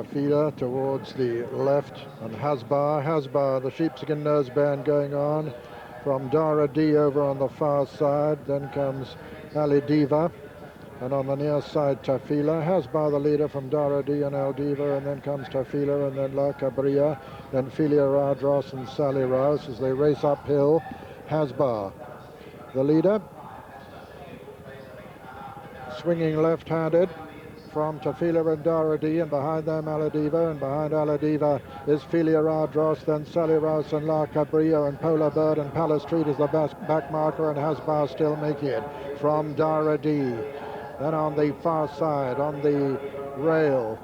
Filia towards the left, and Hasbar, the sheepskin noseband going on from Dara D over on the far side. Then comes Alidiva, and on the near side Tafila. Hasbar the leader from Dara D and Aldiva, and then comes Tafila, and then La Cabria, then Filia, Ardross and Sally Rous as they race uphill. Hasbar the leader, swinging left-handed from Tafila and Dara D, and behind them Alidiva, and behind Alidiva is Filia, Ardross, then Sally Rous and La Cabrio, and Polar Bird and Palace Street is the back marker, and Hasbar still making it from Dara D. Then on the far side, on the rail,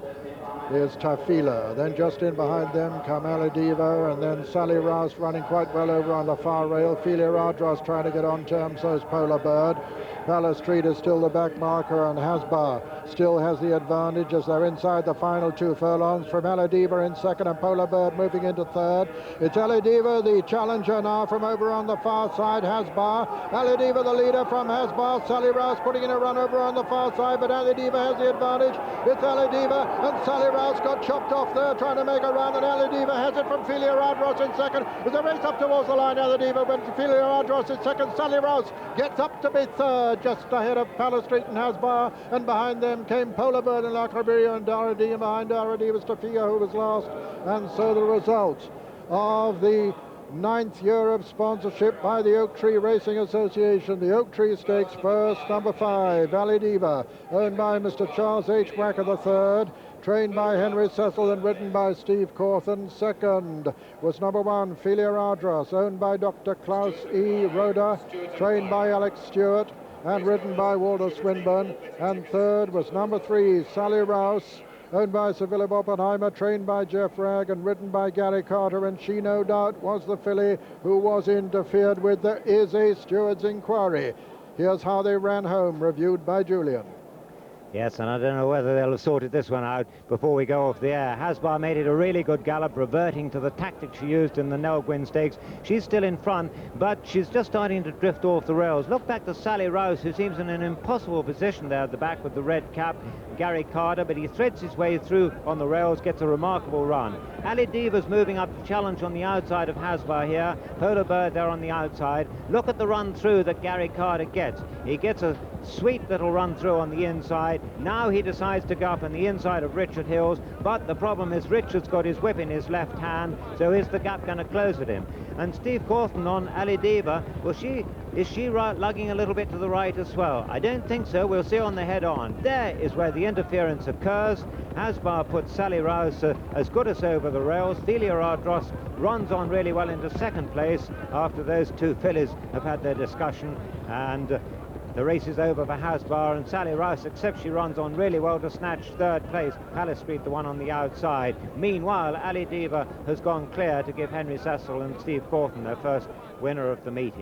is Tafila. Then just in behind them come Alidiva, and then Sally Rous running quite well over on the far rail. Filia, Ardross trying to get on terms, so is Polar Bird. Palace Street is still the back marker, and Hasbar still has the advantage as they're inside the final 2 furlongs from Alidiva in second and Polar Bird moving into third. It's Alidiva, the challenger now from over on the far side. Hasbar, Alidiva the leader from Hasbar. Sally Rous putting in a run over on the far side, but Alidiva has the advantage. It's Alidiva, and Sally Rous got chopped off there trying to make a run, and Alidiva has it from Filia, Ardross in second. As they race up towards the line, Alidiva went to Filia, Ardross in second. Sally Rous gets up to be third, just ahead of Palace Street and Hasbar, and behind them came Polar Bird and La Cabrio and Dara D, and behind Dara D was Tafia, who was last. And so the result of the 9th year of sponsorship by the Oak Tree Racing Association. The Oak Tree Stakes first, number 5, Alidiva, owned by Mr. Charles H. Wacker III, trained by Henry Cecil and ridden by Steve Cawthon. Second was number 1, Filia, Ardross, owned by Dr. Klaus E. Roda, trained by Alex Stewart and ridden by Walter Swinburne. And third was number 3, Sally Rous, owned by Sir Philip Oppenheimer, trained by Jeff Ragg and ridden by Gary Carter, and she no doubt was the filly who was interfered with. There is a steward's inquiry. Here's how they ran home, reviewed by Julian. Yes, and I don't know whether they'll have sorted this one out before we go off the air. Hasbar made it a really good gallop, reverting to the tactic she used in the Nelgwyn Stakes. She's still in front, but she's just starting to drift off the rails. Look back to Sally Rous, who seems in an impossible position there at the back with the red cap. Gary Carter, but he threads his way through on the rails, gets a remarkable run. Alidiva's moving up to challenge on the outside of Hasbar here. Polar Bird there on the outside. Look at the run through that Gary Carter gets. He gets a sweet little run through on the inside. Now he decides to go up on the inside of Richard Hills, but the problem is Richard's got his whip in his left hand, so is the gap going to close at him? And Steve Cawthon on Alidiva, well, is she lugging a little bit to the right as well? I don't think so. We'll see on the head on. There is where the interference occurs. Hasbar puts Sally Rous as good as over the rails. Filia, Ardross runs on really well into second place after those 2 fillies have had their discussion, and the race is over for Hasbar, and Sally Rous, except she runs on really well to snatch third place. Palace Street, the one on the outside. Meanwhile, Alidiva has gone clear to give Henry Cecil and Steve Cawthon their first winner of the meeting.